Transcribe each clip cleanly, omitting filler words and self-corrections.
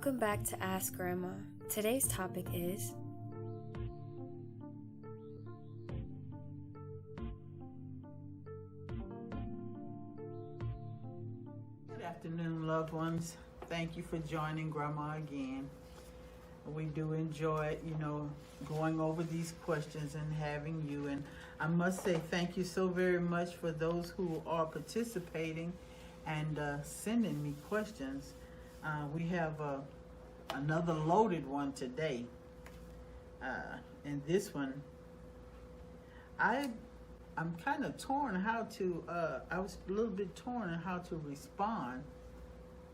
Welcome back to Ask Grandma. Today's topic is Good afternoon, loved ones. Thank you for joining Grandma again. We do enjoy, going over these questions and having you. And I must say thank you so very much for those who are participating and sending me questions. We have another loaded one today. And this one, I'm kind of torn how to, I was a little bit torn on how to respond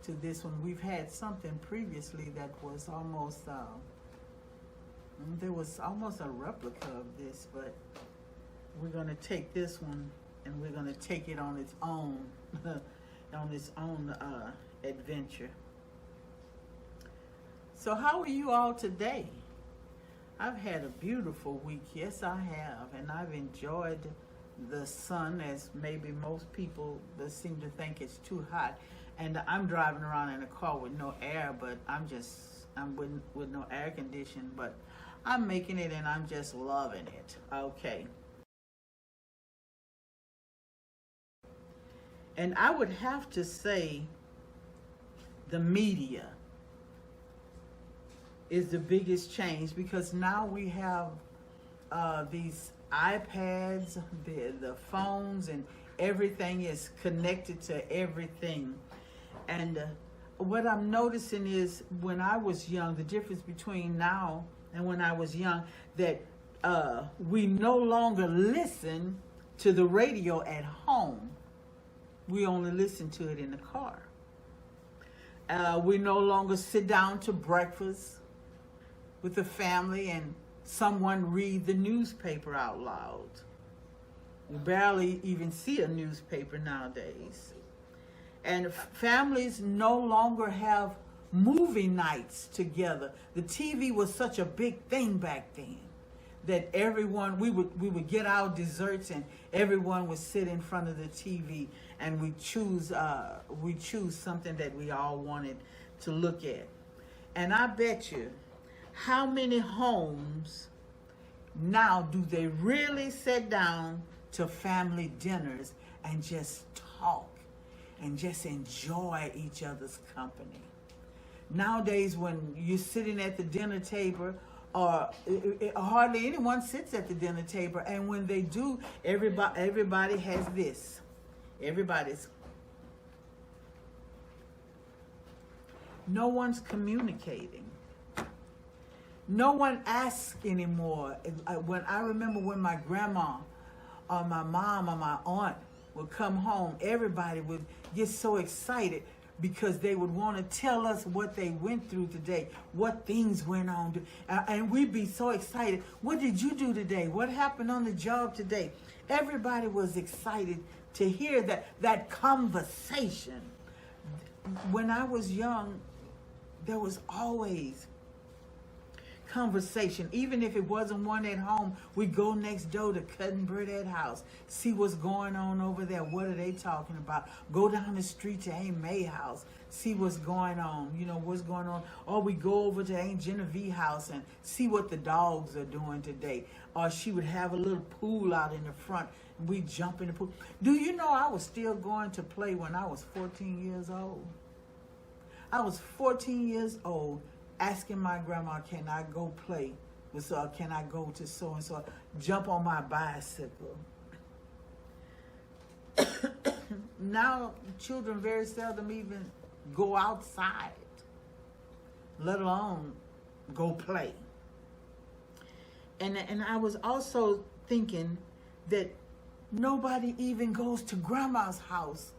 to this one. We've had something previously that was almost, there was almost a replica of this, but we're going to take this one and we're going to take it on its own, adventure. So how are you all today? I've had a beautiful week. Yes, I have. And I've enjoyed the sun, as maybe most people seem to think it's too hot. And I'm driving around in a car with no air, but I'm with no air conditioning, but I'm making it and I'm just loving it. Okay. And I would have to say the media is the biggest change, because now we have these iPads, the phones, and everything is connected to everything. And what I'm noticing is, when I was young, the difference between now and when I was young, that we no longer listen to the radio at home. We only listen to it in the car. We no longer sit down to breakfast with the family and someone read the newspaper out loud. We barely even see a newspaper nowadays. And families no longer have movie nights together. The TV was such a big thing back then that everyone, we would get our desserts and everyone would sit in front of the TV and we choose something that we all wanted to look at. And I bet you, how many homes now do they really sit down to family dinners and just talk and just enjoy each other's company? Nowadays, when you're sitting at the dinner table, or hardly anyone sits at the dinner table, and when they do, everybody has this. No one's communicating. No one asks anymore. When I remember when my grandma or my mom or my aunt would come home, everybody would get so excited because they would want to tell us what they went through today, what things went on. And we'd be so excited. What did you do today? What happened on the job today? Everybody was excited to hear that conversation. When I was young, there was always conversation. Even if it wasn't one at home, we'd go next door to Cousin Burdette's house, see what's going on over there. What are they talking about? Go down the street to Aunt May's house, see what's going on, what's going on. Or we go over to Aunt Genevieve's house and see what the dogs are doing today. Or she would have a little pool out in the front, and we'd jump in the pool. Do you know I was still going to play when I was 14 years old? I was 14 years old, asking my grandma, can I go play with can I go to so-and-so, jump on my bicycle. Now, children very seldom even go outside, let alone go play. And I was also thinking that nobody even goes to grandma's house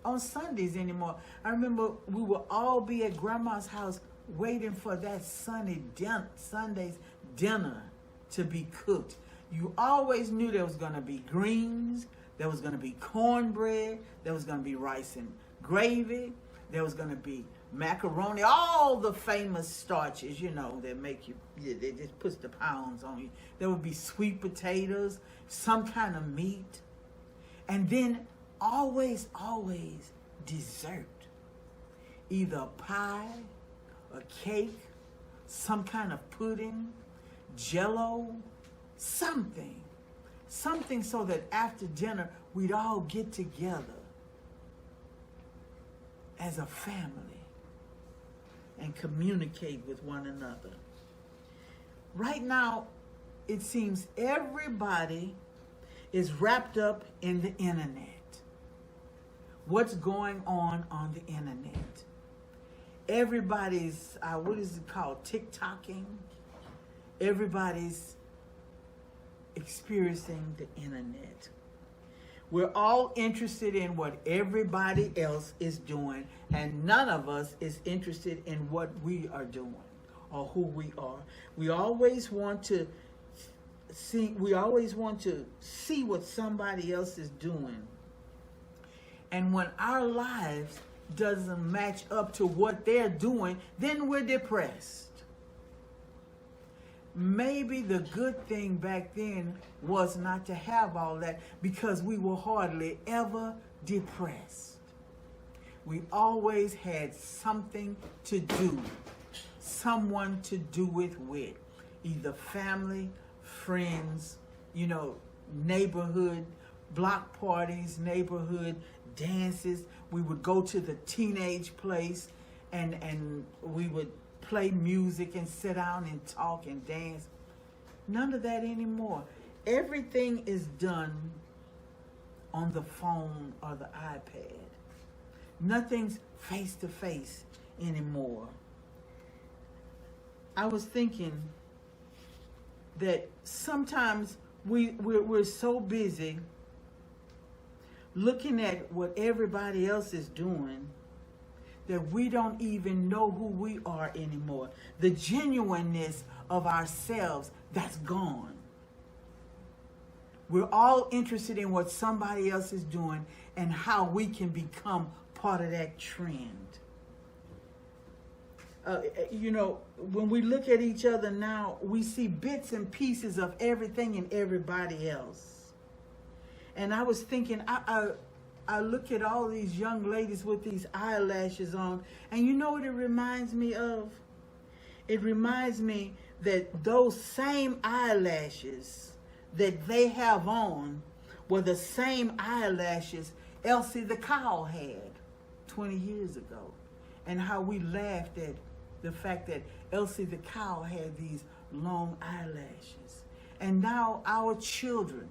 on Sundays anymore. I remember we would all be at grandma's house waiting for that Sunday's dinner to be cooked. You always knew there was going to be greens, there was going to be cornbread, there was going to be rice and gravy, there was going to be macaroni, all the famous starches, that make you, they just puts the pounds on you. There would be sweet potatoes, some kind of meat, and then always dessert. Either a pie, a cake, some kind of pudding, jello, something so that after dinner we'd all get together as a family and communicate with one another. Right now, it seems everybody is wrapped up in the internet. What's going on the internet? Everybody's, what is it called, TikToking? Everybody's experiencing the internet. We're all interested in what everybody else is doing, and none of us is interested in what we are doing or who we are. We always want to see what somebody else is doing. And when our lives doesn't match up to what they're doing, then we're depressed. Maybe the good thing back then was not to have all that, because we were hardly ever depressed. We always had something to do, someone to do it with, either family, friends, neighborhood block parties, neighborhood dances. We would go to the teenage place and we would play music and sit down and talk and dance. None of that anymore. Everything is done on the phone or the iPad. Nothing's face to face anymore. I was thinking that sometimes we're so busy looking at what everybody else is doing that we don't even know who we are anymore. The genuineness of ourselves, that's gone. We're all interested in what somebody else is doing and how we can become part of that trend. When we look at each other now, we see bits and pieces of everything and everybody else. And I was thinking, I look at all these young ladies with these eyelashes on, and you know what it reminds me of? It reminds me that those same eyelashes that they have on were the same eyelashes Elsie the cow had 20 years ago. And how we laughed at the fact that Elsie the cow had these long eyelashes. And now our children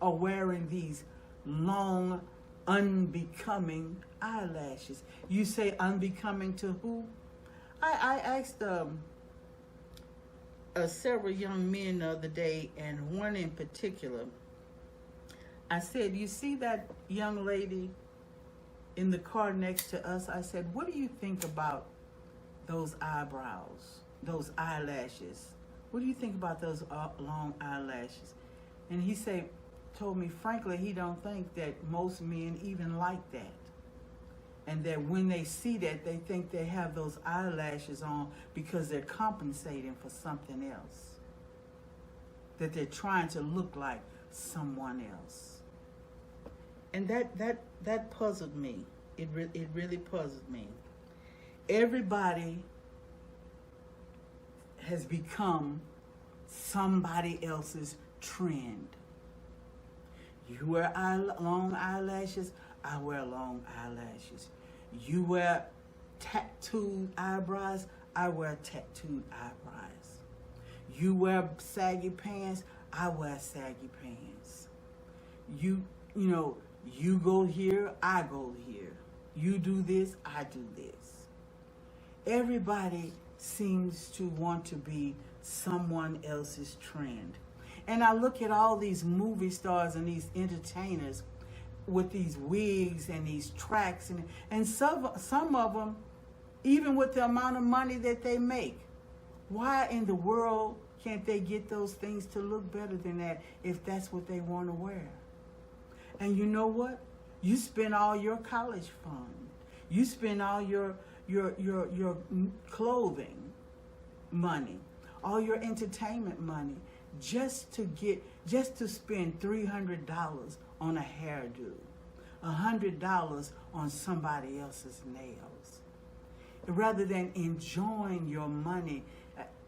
are wearing these long, unbecoming eyelashes. You say unbecoming to who? I asked several young men the other day, and one in particular, I said, you see that young lady in the car next to us? I said, what do you think about those eyebrows, those eyelashes? What do you think about those long eyelashes? And he told me, frankly, he don't think that most men even like that. And that when they see that, they think they have those eyelashes on because they're compensating for something else. That they're trying to look like someone else. And that puzzled me. It really puzzled me. Everybody has become somebody else's trend. You wear long eyelashes, I wear long eyelashes. You wear tattooed eyebrows, I wear tattooed eyebrows. You wear saggy pants, I wear saggy pants. You go here, I go here. You do this, I do this. Everybody seems to want to be someone else's trend. And I look at all these movie stars and these entertainers with these wigs and these tracks, and some of them, even with the amount of money that they make, why in the world can't they get those things to look better than that if that's what they want to wear? And you know what? You spend all your college fund. You spend all your clothing money, all your entertainment money, just to spend $300 on a hairdo, $100 on somebody else's nails. rather than enjoying your money.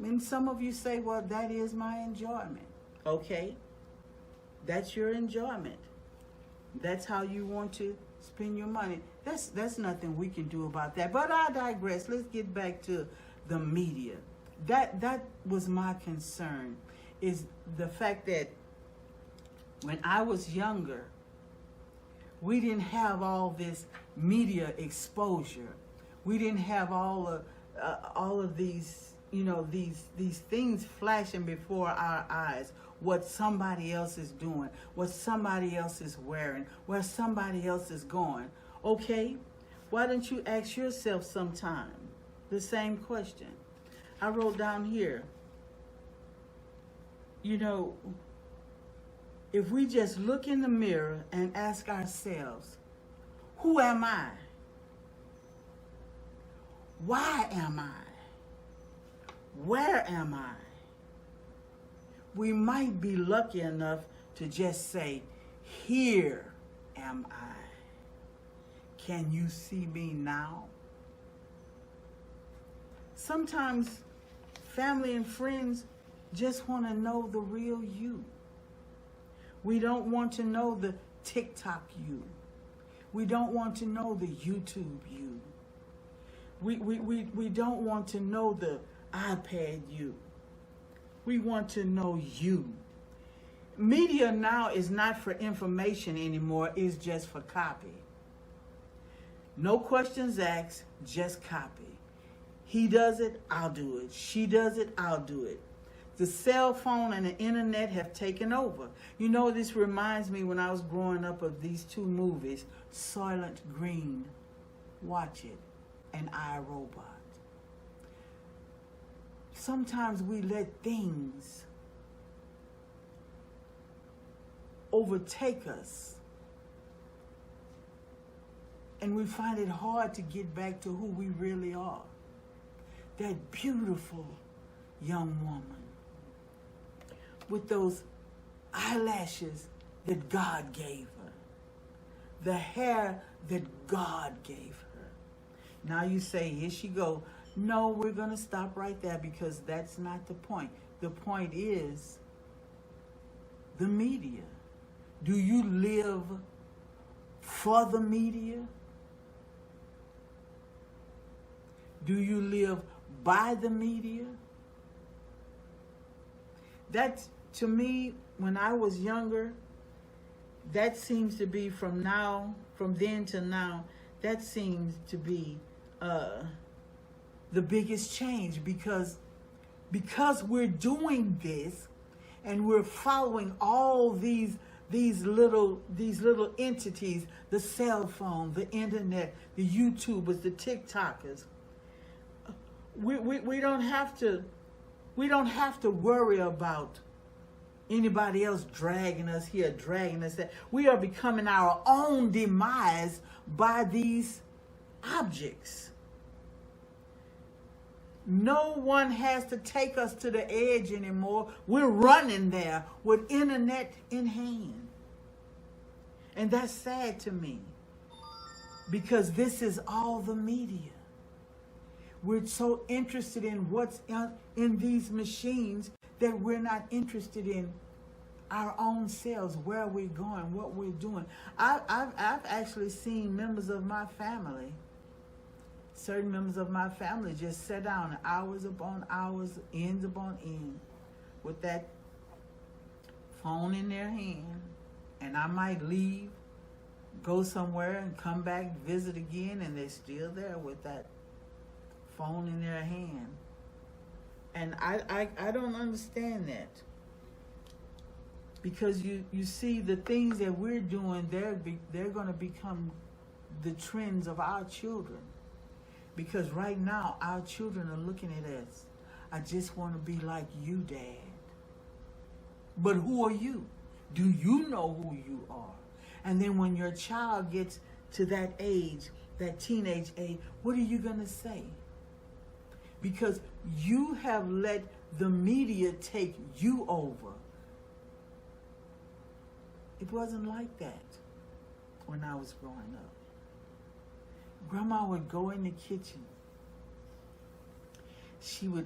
And some of you say, well, that is my enjoyment. Okay, that's your enjoyment. That's how you want to spend your money. That's nothing we can do about that. But I digress. Let's get back to the media. That was my concern, is the fact that when I was younger, we didn't have all this media exposure. We didn't have all of these, these things flashing before our eyes. What somebody else is doing, what somebody else is wearing, where somebody else is going. Okay, why don't you ask yourself sometime the same question? I wrote down here, if we just look in the mirror and ask ourselves, who am I? Why am I? Where am I? We might be lucky enough to just say, here am I. Can you see me now? Sometimes family and friends just want to know the real you. We don't want to know the TikTok you. We don't want to know the YouTube you. We don't want to know the iPad you. We want to know you. Media now is not for information anymore, it's just for copy. No questions asked, just copy. He does it, I'll do it. She does it, I'll do it. The cell phone and the internet have taken over. This reminds me when I was growing up of these two movies, Soylent Green, watch it, and I, Robot. Sometimes we let things overtake us, and we find it hard to get back to who we really are. That beautiful young woman with those eyelashes that God gave her, the hair that God gave her. Now you say, here she go. No, we're going to stop right there, because that's not the point. The point is the media. Do you live for the media? Do you live by the media? That, to me, when I was younger, that seems to be from then to now, that seems to be the biggest change, because we're doing this and we're following all these little entities, the cell phone, the internet, the YouTubers, the TikTokers. We don't have to worry about anybody else dragging us here, dragging us there. We are becoming our own demise by these objects. No one has to take us to the edge anymore. We're running there with internet in hand. And that's sad to me, because this is all the media. We're so interested in what's in these machines that we're not interested in our own selves, where we're going, what we're doing. I've actually seen members of my family, certain members of my family, just sit down hours upon hours, ends upon end, with that phone in their hand. And I might leave, go somewhere, and come back, visit again, and they're still there with that phone in their hand. And I don't understand that. Because you see, the things that we're doing, they're going to become the trends of our children. Because right now, our children are looking at us. I just want to be like you, Dad. But who are you? Do you know who you are? And then when your child gets to that age, that teenage age, what are you going to say? Because you have let the media take you over. It wasn't like that when I was growing up. Grandma would go in the kitchen she would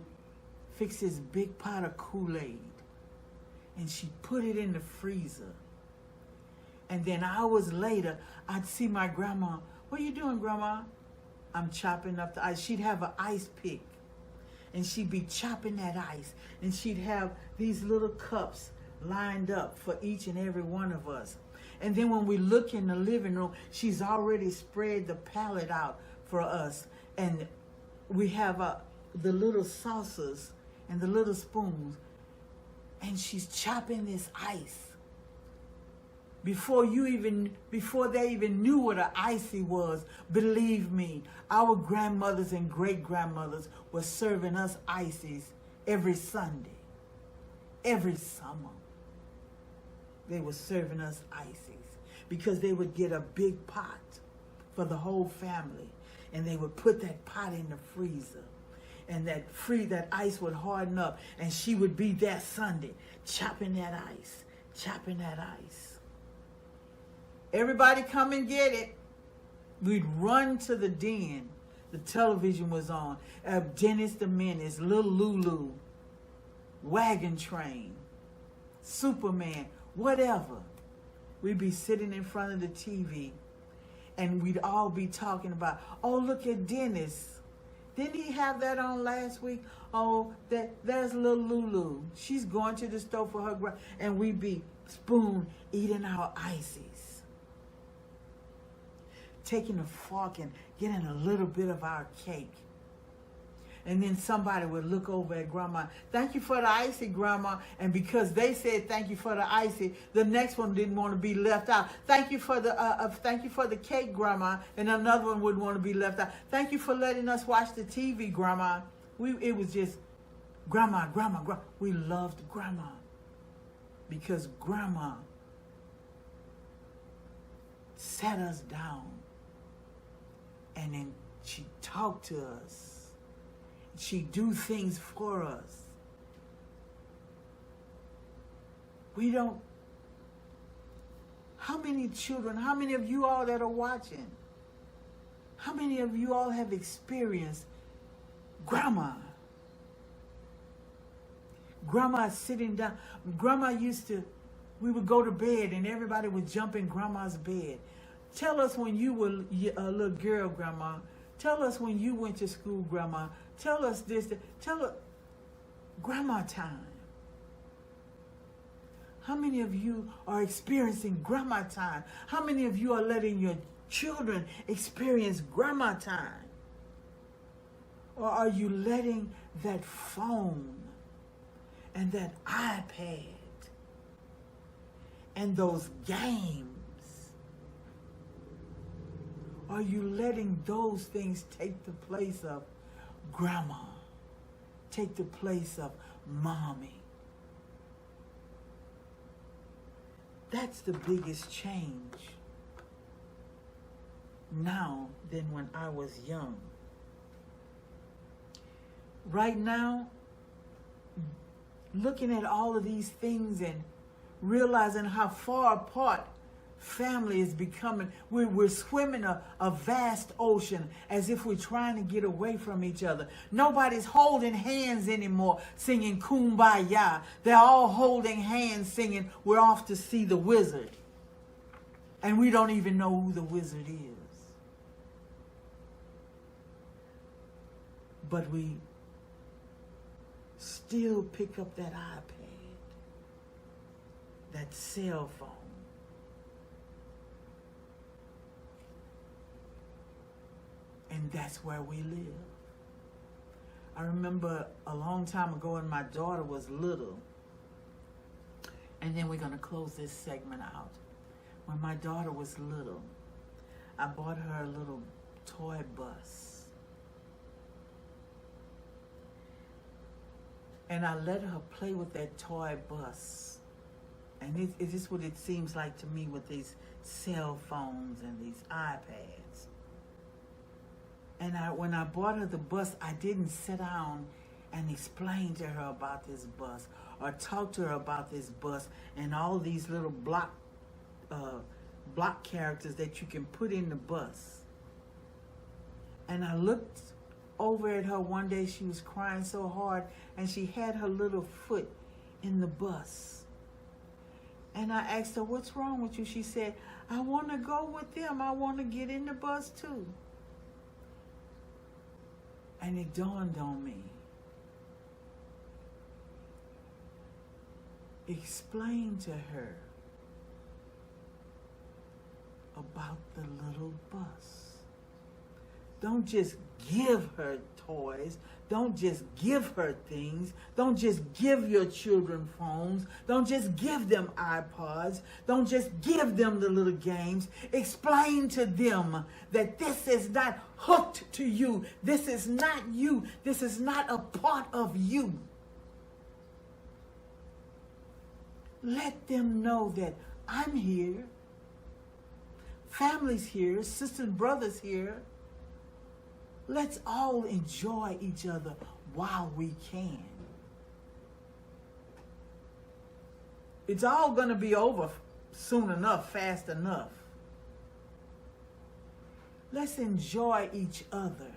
fix this big pot of Kool-Aid, and she put it in the freezer. And then hours later, I'd see my grandma. What are you doing, Grandma? I'm chopping up the ice. She'd have an ice pick, and she'd be chopping that ice. And she'd have these little cups lined up for each and every one of us. And then when we look in the living room, she's already spread the palette out for us. And we have the little saucers and the little spoons. And she's chopping this ice. Before they even knew what an icy was, believe me, our grandmothers and great-grandmothers were serving us ices every Sunday, every summer. They were serving us ices because they would get a big pot for the whole family, and they would put that pot in the freezer, and that ice would harden up, and she would be there Sunday chopping that ice, chopping that ice. Everybody come and get it. We'd run to the den. The television was on. Dennis the Menace, Little Lulu, Wagon Train, Superman, whatever. We'd be sitting in front of the TV, and we'd all be talking about, oh, look at Dennis. Didn't he have that on last week? Oh, there's Little Lulu. She's going to the store for her and we'd be spoon eating our ices. Taking a fork and getting a little bit of our cake. And then somebody would look over at Grandma. Thank you for the icy, Grandma. And because they said thank you for the icy, the next one didn't want to be left out. Thank you for the cake, Grandma. And another one wouldn't want to be left out. Thank you for letting us watch the TV, Grandma. It was just Grandma, Grandma, Grandma. We loved Grandma because Grandma sat us down. And then she'd talk to us. She'd do things for us. How many children, how many of you all that are watching, how many of you all have experienced Grandma? Grandma sitting down. Grandma we would go to bed and everybody would jump in Grandma's bed. Tell us when you were a little girl, Grandma. Tell us when you went to school, Grandma. Tell us this. Tell us Grandma time. How many of you are experiencing Grandma time? How many of you are letting your children experience Grandma time? Or are you letting that phone and that iPad and those games, are you letting those things take the place of Grandma, take the place of Mommy? That's the biggest change now than when I was young. Right now, looking at all of these things and realizing how far apart family is becoming, we're swimming a vast ocean as if we're trying to get away from each other. Nobody's holding hands anymore singing Kumbaya. They're all holding hands singing We're Off to See the Wizard. And we don't even know who the wizard is. But we still pick up that iPad, that cell phone. And that's where we live. I remember a long time ago when my daughter was little, and then we're going to close this segment out. When my daughter was little, I bought her a little toy bus. And I let her play with that toy bus. And it's just what it seems like to me with these cell phones and these iPads. And when I bought her the bus, I didn't sit down and explain to her about this bus or talk to her about this bus and all these little block characters that you can put in the bus. And I looked over at her one day. She was crying so hard, and she had her little foot in the bus. And I asked her, what's wrong with you? She said, I want to go with them. I want to get in the bus too. And it dawned on me. Explain to her about the little bus. Don't just give her toys. Don't just give her things. Don't just give your children phones. Don't just give them iPods. Don't just give them the little games. Explain to them that this is not hooked to you. This is not you. This is not a part of you. Let them know that I'm here. Family's here. Sisters and brothers here. Let's all enjoy each other while we can. It's all going to be over soon enough, fast enough. Let's enjoy each other.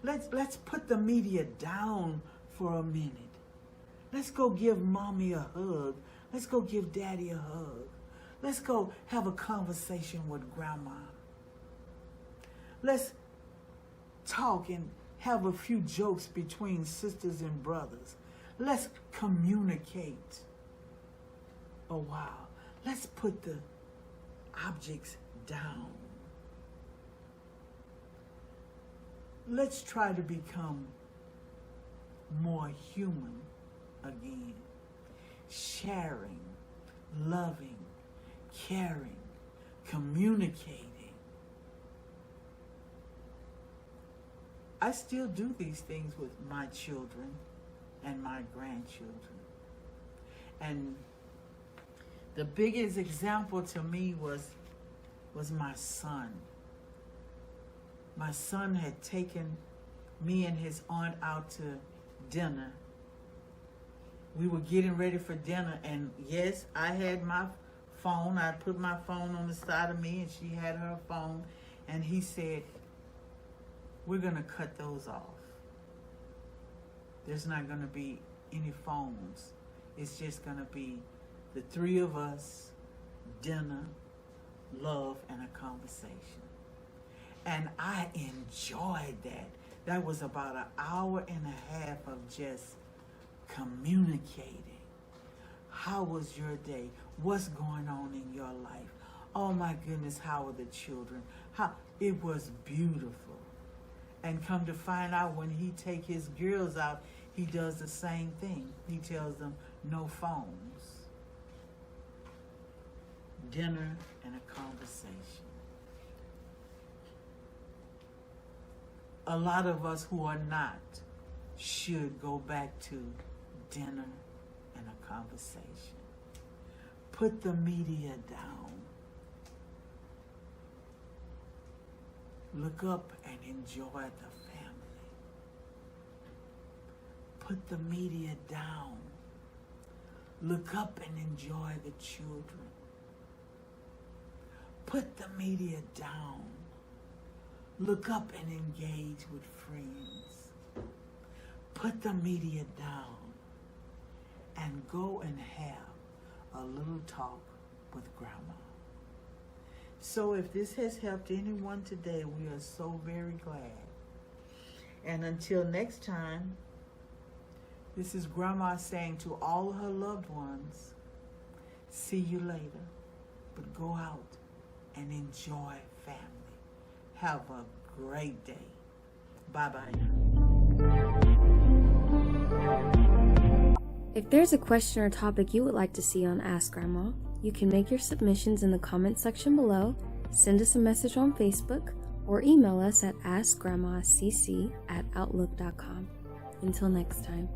Let's put the media down for a minute. Let's go give mommy a hug. Let's go give daddy a hug. Let's go have a conversation with grandma. Let's talk and have a few jokes between sisters and brothers. Let's communicate a while. Let's put the objects down. Let's try to become more human again. Sharing, loving, caring, communicating. I still do these things with my children and my grandchildren. And the biggest example to me was my son. My son had taken me and his aunt out to dinner. We were getting ready for dinner, and yes, I had my phone. I put my phone on the side of me, and she had her phone. And he said, we're going to cut those off. There's not going to be any phones. It's just going to be the three of us, dinner, love, and a conversation. And I enjoyed that. That was about an hour and a half of just communicating. How was your day? What's going on in your life? Oh my goodness, how are the children? It was beautiful. And come to find out, when he take his girls out, he does the same thing. He tells them no phones. Dinner and a conversation. A lot of us who are not should go back to dinner and a conversation. Put the media down. Look up and enjoy the family. Put the media down. Look up and enjoy the children. Put the media down. Look up and engage with friends. Put the media down and go and have a little talk with grandma. So if this has helped anyone today, we are so very glad. And until next time, this is Grandma saying to all her loved ones, see you later, but go out and enjoy family. Have a great day. Bye-bye now. If there's a question or topic you would like to see on Ask Grandma, you can make your submissions in the comment section below, send us a message on Facebook, or email us at askgrandmacc@outlook.com. Until next time.